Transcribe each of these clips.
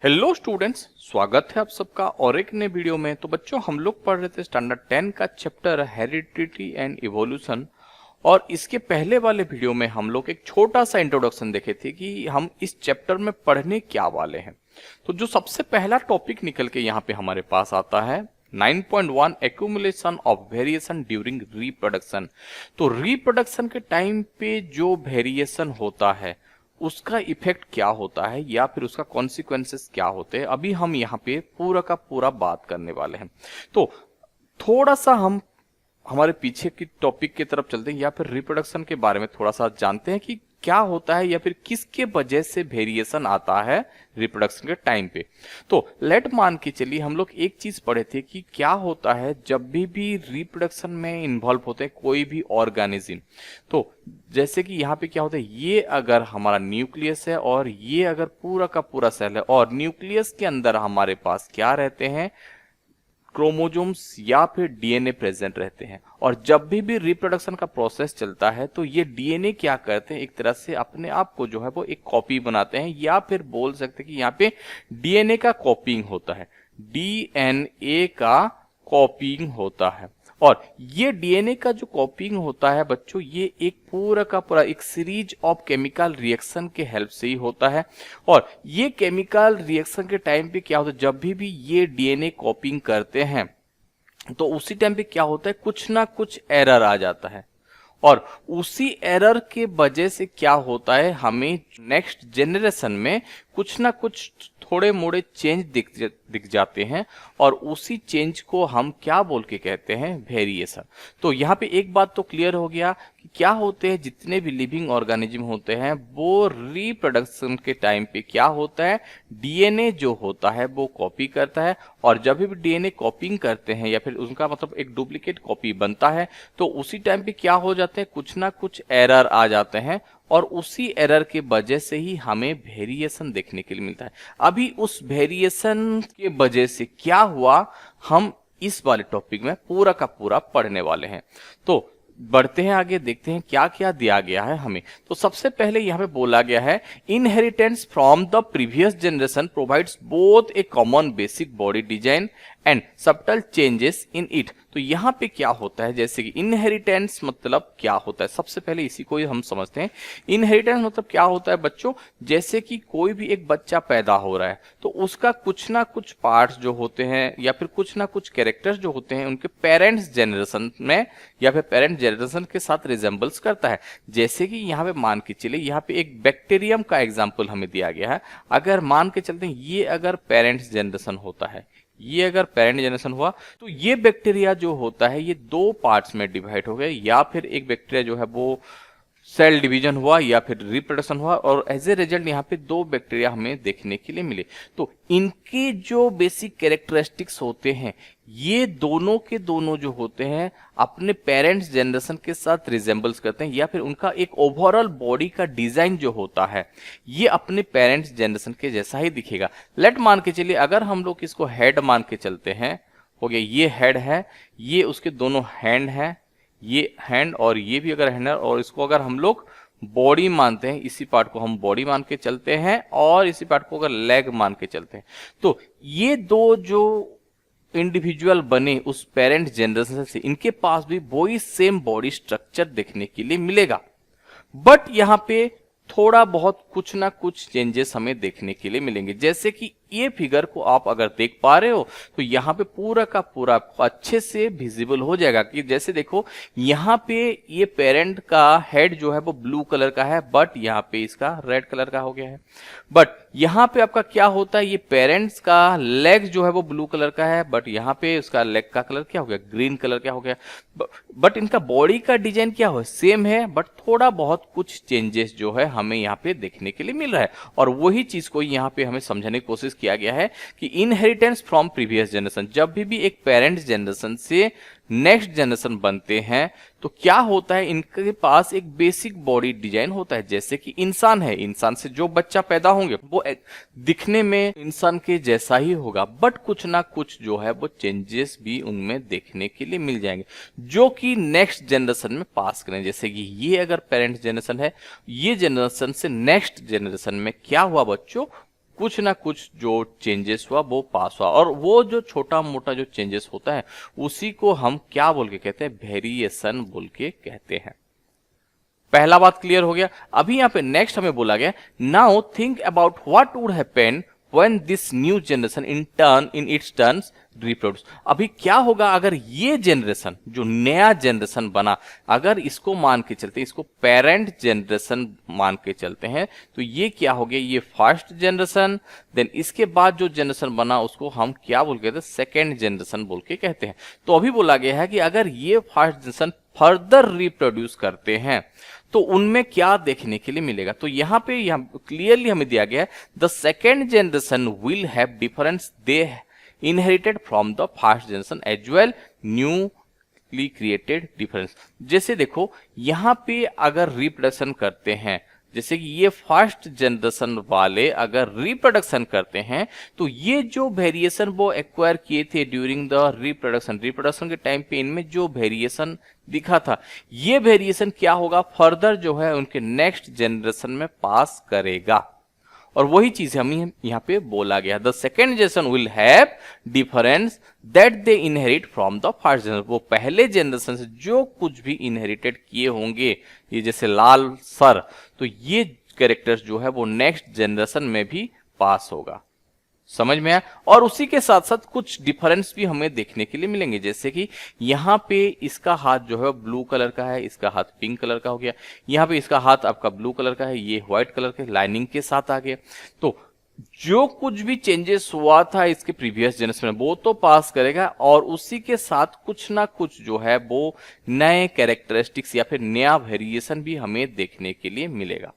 Hello students, स्वागत है आप सबका और एक नए वीडियो में। तो बच्चों, हम लोग पढ़ रहे थे स्टैंडर्ड 10 का चैप्टर हेरिडिटी एंड इवोल्यूशन। और इसके पहले वाले वीडियो में हम लोग एक छोटा सा इंट्रोडक्शन देखे थे कि हम इस चैप्टर में पढ़ने क्या वाले हैं। तो जो सबसे पहला टॉपिक निकल के यहाँ पे हमारे पास आता है 9.1 accumulation of variation during reproduction. तो रिप्रोडक्शन के टाइम पे जो वेरिएशन होता है उसका इफेक्ट क्या होता है या फिर उसका कॉन्सिक्वेंसेस क्या होते हैं, अभी हम यहाँ पे पूरा का पूरा बात करने वाले हैं। तो थोड़ा सा हम हमारे पीछे की टॉपिक की तरफ चलते हैं या फिर रिप्रोडक्शन के बारे में थोड़ा सा जानते हैं कि क्या होता है या फिर किसके वजह से वेरिएशन आता है रिप्रोडक्शन के टाइम पे। तो लेट मान के चलिए हम लोग एक चीज पढ़े थे कि क्या होता है जब भी रिप्रोडक्शन में इन्वॉल्व होते हैं कोई भी ऑर्गेनिज्म। तो जैसे कि यहाँ पे क्या होता है, ये अगर हमारा न्यूक्लियस है और ये अगर पूरा का पूरा सेल है और न्यूक्लियस के अंदर हमारे पास क्या रहते हैं, क्रोमोजोम्स या फिर डीएनए प्रेजेंट रहते हैं। और जब भी रिप्रोडक्शन का प्रोसेस चलता है तो ये डीएनए क्या करते हैं, एक तरह से अपने आप को जो है वो एक कॉपी बनाते हैं या फिर बोल सकते हैं कि यहाँ पे डीएनए का कॉपिंग होता है, डीएनए का कॉपिंग होता है। और ये डीएनए का जो कॉपिंग होता है बच्चों, ये एक पूरा का पूरा एक सीरीज ऑफ केमिकल रिएक्शन के हेल्प से ही होता है। और ये केमिकल रिएक्शन के टाइम पे क्या होता है, जब भी ये डीएनए कॉपिंग करते हैं तो उसी टाइम पे क्या होता है, कुछ ना कुछ एरर आ जाता है। और उसी एरर के वजह से क्या होता है, हमें नेक्स्ट जनरेशन में कुछ ना कुछ थोड़े मोड़े चेंज दिख जाते हैं। और उसी चेंज को हम क्या बोल के कहते हैं, वेरिएशन। तो यहाँ पे एक बात तो क्लियर हो गया कि क्या होते हैं, जितने भी लिविंग ऑर्गेनिज्म होते हैं वो रिप्रोडक्शन के टाइम पे क्या होता है, डीएनए जो होता है वो कॉपी करता है। और जब भी डीएनए कॉपिंग करते हैं या फिर उनका मतलब एक डुप्लीकेट कॉपी बनता है तो उसी टाइम पे क्या हो जाते हैं, कुछ ना कुछ एरर आ जाते हैं। और उसी एरर के वजह से ही हमें वेरिएशन देखने के लिए मिलता है। अभी उस वेरिएशन के वजह से क्या हुआ, हम इस वाले टॉपिक में पूरा का पूरा पढ़ने वाले हैं। तो बढ़ते हैं आगे, देखते हैं क्या क्या दिया गया है हमें। तो सबसे पहले यहाँ पे बोला गया है, inheritance from the previous generation provides both A common basic body design and subtle changes in it. तो यहाँ पे क्या होता है, जैसे कि इनहेरिटेंस मतलब क्या होता है, सबसे पहले इसी को ही हम समझते हैं। इनहेरिटेंस मतलब क्या होता है बच्चों, जैसे कि कोई भी एक बच्चा पैदा हो रहा है तो उसका कुछ ना कुछ पार्ट्स जो होते हैं या फिर कुछ ना कुछ कैरेक्टर्स जो होते हैं उनके पेरेंट्स जनरेशन में या फिर पेरेंट जनरेशन के साथ रिजेंबल्स करता है। जैसे कि यहाँ पे मान के चले, यहाँ पे एक बैक्टीरियम का एग्जाम्पल हमें दिया गया है। अगर मान के चलते हैं ये अगर पेरेंट्स जनरेशन होता है, ये अगर पेरेंट जनरेशन हुआ तो ये बैक्टीरिया जो होता है ये दो पार्ट्स में डिवाइड हो गए, या फिर एक बैक्टीरिया जो है वो सेल डिवीजन हुआ या फिर रिप्रोडक्शन हुआ। और एज ए रिजल्ट यहाँ पे दो बैक्टीरिया हमें देखने के लिए मिले। तो इनके जो बेसिक कैरेक्टरिस्टिक्स होते हैं ये दोनों के दोनों जो होते हैं अपने पेरेंट्स जनरेशन के साथ रिजेंबल्स करते हैं, या फिर उनका एक ओवरऑल बॉडी का डिजाइन जो होता है ये अपने पेरेंट्स जनरेशन के जैसा ही दिखेगा। लेट मान के चलिए, अगर हम लोग इसको हेड मान के चलते हैं, हो गया ये हेड है, ये उसके दोनों हैंड है, ये हैंड और ये भी अगर हैंड है, और इसको अगर हम लोग बॉडी मानते हैं, इसी पार्ट को हम बॉडी मान के चलते हैं और इसी पार्ट को अगर लेग मान के चलते हैं, तो ये दो जो इंडिविजुअल बने उस पेरेंट जनरेशन से, इनके पास भी वही सेम बॉडी स्ट्रक्चर देखने के लिए मिलेगा। बट यहाँ पे थोड़ा बहुत कुछ ना कुछ चेंजेस हमें देखने के लिए मिलेंगे। जैसे कि ये फिगर को आप अगर देख पा रहे हो तो यहाँ पे पूरा का पूरा अच्छे से विजिबल हो जाएगा कि जैसे देखो यहाँ पे ये पेरेंट का हेड जो है वो ब्लू कलर का है, बट यहाँ पे इसका रेड कलर का हो गया है। बट यहाँ पे आपका क्या होता है, ये पेरेंट्स का लेग जो है वो ब्लू कलर का है, बट यहाँ पे उसका लेग का कलर क्या हो गया, ग्रीन कलर क्या हो गया। बट इनका बॉडी का डिजाइन क्या हो, सेम है, बट थोड़ा बहुत कुछ चेंजेस जो है हमें यहाँ पे देखने के लिए मिल रहा है। और वही चीज को यहाँ पे हमें समझने की कोशिश किया गया है कि इनहेरिटेंस फ्रॉम प्रीवियस जनरेशन, जब भी एक पेरेंट्स जनरेशन से नेक्स्ट जनरेशन बनते हैं तो क्या होता है, इनके पास एक बेसिक बॉडी डिजाइन होता है। जैसे कि इंसान है, इंसान से जो बच्चा पैदा होंगे वो दिखने में इंसान के जैसा ही होगा, बट कुछ ना कुछ जो है वो चेंजेस भी उनमें देखने के लिए मिल जाएंगे जो कि नेक्स्ट जनरेशन में पास करें। जैसे कि ये अगर पेरेंट्स जनरेशन है, ये जनरेशन से नेक्स्ट जनरेशन में क्या हुआ बच्चों, कुछ ना कुछ जो चेंजेस हुआ वो पास हुआ, और वो जो छोटा मोटा जो चेंजेस होता है उसी को हम क्या बोल के कहते हैं, वेरिएशन बोल के कहते हैं। पहला बात क्लियर हो गया। अभी यहाँ पे नेक्स्ट हमें बोला गया, now think about what would happen when this new generation in its turns reproduce. अभी क्या होगा अगर ये जनरेशन, जो नया जनरेशन बना, अगर इसको मान के चलते, इसको पेरेंट जनरेशन मान के चलते हैं, तो ये क्या हो गया, ये फर्स्ट जनरेशन, देन इसके बाद जो जनरेशन बना उसको हम क्या बोल के कहते हैं, सेकेंड जनरेशन बोल के कहते हैं। तो अभी बोला गया है कि अगर ये फर्स्ट जनरेशन फर्दर रिप्रोड्यूस करते हैं तो उनमें क्या देखने के लिए मिलेगा। तो यहाँ पे क्लियरली हमें दिया गया है, the second generation will have difference they inherited from the first generation as well newly created difference. जैसे देखो यहाँ पे अगर रिप्रोडक्शन करते हैं, जैसे कि ये फर्स्ट जनरेशन वाले अगर रिप्रोडक्शन करते हैं तो ये जो वेरिएशन वो एक्वायर किए थे ड्यूरिंग द रिप्रोडक्शन के टाइम पे इनमें जो वेरिएशन दिखा था, ये वेरिएशन क्या होगा, फर्दर जो है उनके नेक्स्ट जनरेशन में पास करेगा। और वही चीज हमें यहाँ पे बोला गया, the second generation will have difference that they inherit from the first generation. वो पहले जनरेशन से जो कुछ भी इनहेरिटेड किए होंगे, ये जैसे लाल सर, तो ये कैरेक्टर्स जो है वो नेक्स्ट जनरेशन में भी पास होगा। समझ में आया। और उसी के साथ साथ कुछ डिफरेंस भी हमें देखने के लिए मिलेंगे, जैसे कि यहाँ पे इसका हाथ जो है ब्लू कलर का है, इसका हाथ पिंक कलर का हो गया, यहाँ पे इसका हाथ आपका ब्लू कलर का है, ये व्हाइट कलर के लाइनिंग के साथ आ गया। तो जो कुछ भी चेंजेस हुआ था इसके प्रीवियस जनरेशन में वो तो पास करेगा, और उसी के साथ कुछ ना कुछ जो है वो नए कैरेक्टरिस्टिक्स या फिर नया वेरिएशन भी हमें देखने के लिए मिलेगा।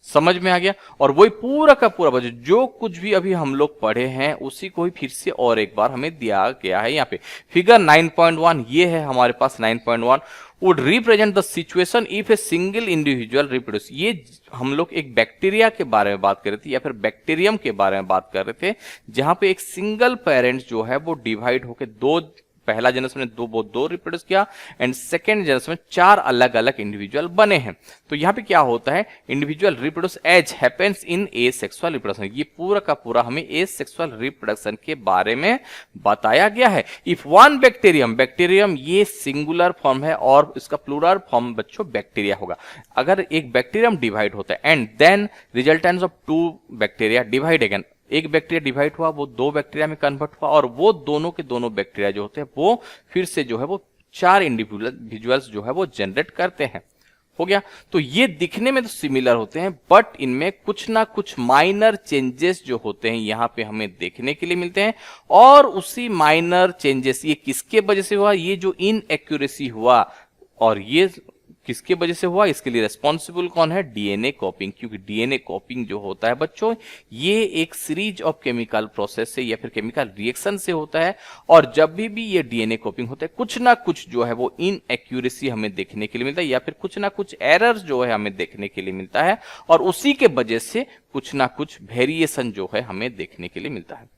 समझ में आ गया। और वही पूरा का पूरा बजट जो कुछ भी अभी हम लोग पढ़े हैं उसी को ही फिर से और एक बार हमें दिया गया है। यहाँ पे फिगर 9.1 ये है हमारे पास 9.1 would represent the situation if a single individual reproduce. ये हम लोग एक बैक्टीरिया के बारे में बात कर रहे थे या फिर बैक्टीरियम के बारे में बात कर रहे थे, जहां पे एक सिंगल पेरेंट जो है वो डिवाइड होकर दो, पहला जनरेशन में दो रिप्रोड्यूस किया एंड सेकेंड जनरेशन में 4 अलग अलग इंडिविजुअल बने हैं। तो यहाँ पे क्या होता है, individual reproduce as happens in asexual reproduction. ये पूरा का पूरा हमें एसेक्सुअल रिप्रोडक्शन के बारे में बताया गया है। इफ वन बैक्टीरियम ये सिंगुलर फॉर्म है और इसका प्लूरल फॉर्म बच्चों बैक्टीरिया होगा। अगर एक बैक्टीरियम डिवाइड होता है and then resultant of 2 bacteria divide again, एक बैक्टीरिया डिवाइड हुआ वो 2 बैक्टीरिया में कन्वर्ट हुआ और वो दोनों के दोनों बैक्टीरिया जो होते हैं वो फिर से जो है वो 4 इंडिविजुअल्स जो है वो जनरेट करते हैं। हो गया। तो ये दिखने में तो सिमिलर होते हैं बट इनमें कुछ ना कुछ माइनर चेंजेस जो होते हैं यहाँ पे हमें देखने के लिए मिलते हैं। और उसी माइनर चेंजेस ये किसके वजह से हुआ, ये जो इनएक्यूरेसी हुआ और ये किसके वजह से हुआ, इसके लिए रेस्पॉन्सिबल कौन है, डीएनए कॉपिंग। क्योंकि डीएनए कॉपिंग जो होता है बच्चों ये एक सीरीज ऑफ केमिकल प्रोसेस से या फिर केमिकल रिएक्शन से होता है और जब भी ये डीएनए कॉपिंग होता है कुछ ना कुछ जो है वो इनएक्यूरेसी हमें देखने के लिए मिलता है या फिर कुछ ना कुछ एरर्स जो है हमें देखने के लिए मिलता है और उसी के वजह से कुछ ना कुछ वेरिएशन जो है हमें देखने के लिए मिलता है।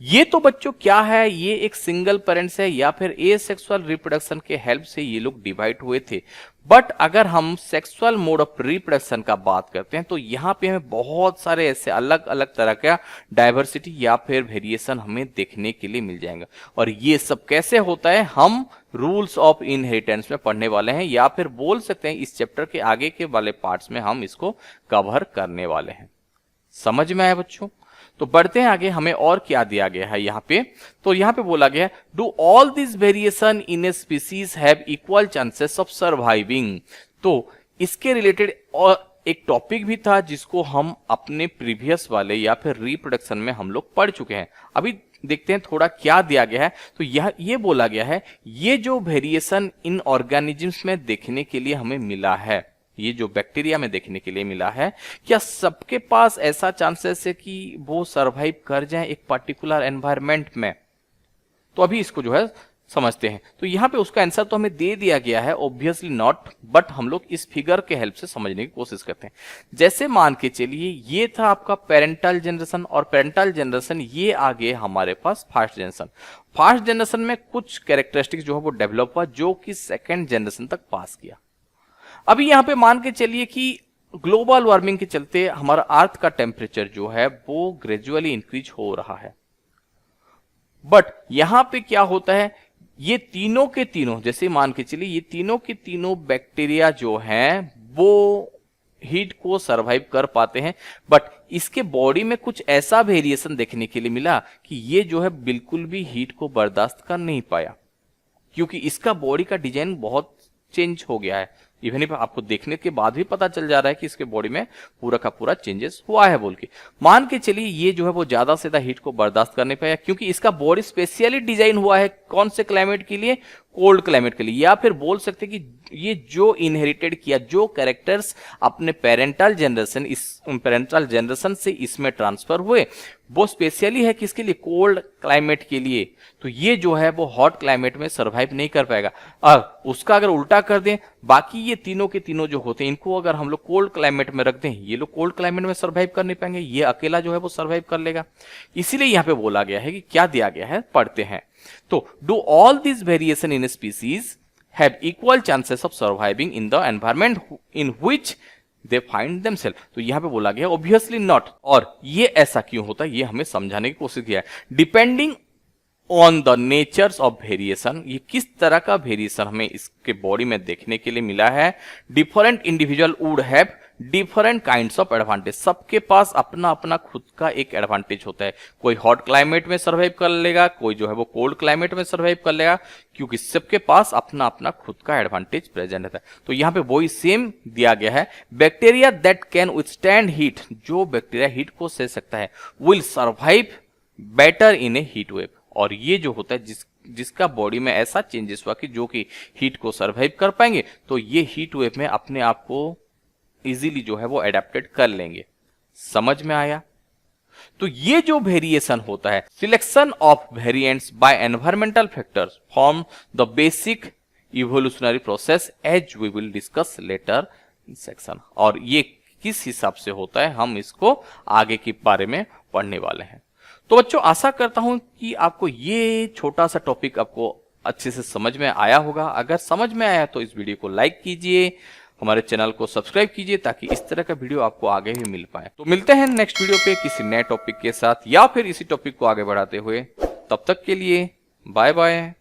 ये तो बच्चों क्या है, ये एक सिंगल पेरेंट्स है या फिर एसेक्सुअल रिप्रोडक्शन के हेल्प से ये लोग डिवाइड हुए थे। बट अगर हम सेक्सुअल मोड ऑफ रिप्रोडक्शन का बात करते हैं तो यहाँ पे हमें बहुत सारे ऐसे अलग अलग तरह का डाइवर्सिटी या फिर वेरिएशन हमें देखने के लिए मिल जाएगा। और ये सब कैसे होता है हम रूल्स ऑफ इनहेरिटेंस में पढ़ने वाले हैं या फिर बोल सकते हैं इस चैप्टर के आगे के वाले पार्ट्स में हम इसको कवर करने वाले हैं। समझ में आया बच्चों। तो बढ़ते हैं आगे, हमें और क्या दिया गया है यहाँ पे। तो यहाँ पे बोला गया है do all this variation in a species have equal chances of surviving. तो इसके रिलेटेड और एक टॉपिक भी था जिसको हम अपने प्रीवियस वाले या फिर रिप्रोडक्शन में हम लोग पढ़ चुके हैं। अभी देखते हैं थोड़ा क्या दिया गया है। तो ये बोला गया है ये जो वेरिएशन इन ऑर्गेनिजम्स में देखने के लिए हमें मिला है, ये जो बैक्टीरिया में देखने के लिए मिला है, क्या सबके पास ऐसा चांसेस है कि वो सरवाइव कर जाएं एक पर्टिकुलर एनवायरनमेंट में। तो अभी इसको जो है समझते हैं। तो यहाँ पे उसका आंसर तो हमें दे दिया गया है ऑब्वियसली नॉट, बट हम लोग इस फिगर के हेल्प से समझने की कोशिश करते हैं। जैसे मान के चलिए ये था आपका पेरेंटल जनरेशन और पेरेंटल जनरेशन ये आ गए हमारे पास फर्स्ट जनरेशन। फर्स्ट जनरेशन में कुछ कैरेक्टरिस्टिक्स जो है वो डेवलप हुआ जो कि सेकेंड जनरेशन तक पास किया। अभी यहां पे मान के चलिए कि ग्लोबल वार्मिंग के चलते हमारा अर्थ का टेम्परेचर जो है वो ग्रेजुअली इंक्रीज हो रहा है। बट यहां पे क्या होता है, ये तीनों के तीनों, जैसे मान के चलिए ये तीनों के तीनों बैक्टीरिया जो हैं वो हीट को सरवाइव कर पाते हैं, बट इसके बॉडी में कुछ ऐसा वेरिएशन देखने के लिए मिला कि ये जो है बिल्कुल भी हीट को बर्दाश्त कर नहीं पाया, क्योंकि इसका बॉडी का डिजाइन बहुत चेंज हो गया है। इवन इफ आपको देखने के बाद भी पता चल जा रहा है कि इसके बॉडी में पूरा का पूरा चेंजेस हुआ है बोल के। मान के चलिए ये जो है वो ज्यादा से ज्यादा हीट को बर्दाश्त कर नहीं पाया, क्योंकि इसका बॉडी स्पेशली डिजाइन हुआ है कौन से क्लाइमेट के लिए, कोल्ड क्लाइमेट के लिए। या फिर बोल सकते कि ये जो इनहेरिटेड किया, जो कैरेक्टर्स अपने पेरेंटल जनरेशन से इसमें ट्रांसफर हुए, वो स्पेशली है किसके लिए, कोल्ड क्लाइमेट के लिए। तो ये जो है वो हॉट क्लाइमेट में सरवाइव नहीं कर पाएगा। अब उसका अगर उल्टा कर दें, बाकी ये तीनों के तीनों जो होते हैं इनको अगर हम लोग कोल्ड क्लाइमेट में रख दें, ये लोग कोल्ड क्लाइमेट में सरवाइव कर नहीं पाएंगे, ये अकेला जो है वो सरवाइव कर लेगा। इसीलिए यहाँ पे बोला गया है कि क्या दिया गया है, पढ़ते हैं। तो do all this variation in species have equal chances of surviving in the environment in which they find themselves. तो यहां पे बोला गया ऑब्वियसली नॉट। और ये ऐसा क्यों होता है ये हमें समझाने की कोशिश किया है। Depending on the natures of variation, ये किस तरह का वेरिएशन हमें इसके बॉडी में देखने के लिए मिला है। Different individual would have different kinds of advantage, सबके पास अपना अपना खुद का एक एडवांटेज होता है। कोई हॉट क्लाइमेट में सर्वाइव कर लेगा, कोई जो है वो कोल्ड क्लाइमेट में सर्वाइव कर लेगा, क्योंकि सबके पास अपना अपना खुद का एडवांटेज प्रेजेंट रहता है। तो यहाँ पे वही सेम दिया गया है। Bacteria that can withstand heat, जो बैक्टीरिया हीट को सह सकता है, will survive better in A heat wave. और ये जो होता है जिसका बॉडी में ऐसा चेंजेस हुआ कि जो कि हीट को सर्वाइव कर पाएंगे, तो ये हीट वेव में अपने आप को इजीली जो है वो एडेप्टेड कर लेंगे। समझ में आया? तो ये जो वेरिएशन होता है, selection of variants by environmental factors form the basic evolutionary process as we will discuss later in section. और ये किस हिसाब से होता है हम इसको आगे के बारे में पढ़ने वाले हैं। तो बच्चों आशा करता हूं कि आपको ये छोटा सा टॉपिक आपको अच्छे से समझ में आया होगा। अगर समझ में आया तो इस वीडियो को लाइक कीजिए, हमारे चैनल को सब्सक्राइब कीजिए, ताकि इस तरह का वीडियो आपको आगे भी मिल पाए। तो मिलते हैं नेक्स्ट वीडियो पे किसी नए टॉपिक के साथ, या फिर इसी टॉपिक को आगे बढ़ाते हुए। तब तक के लिए बाय बाय।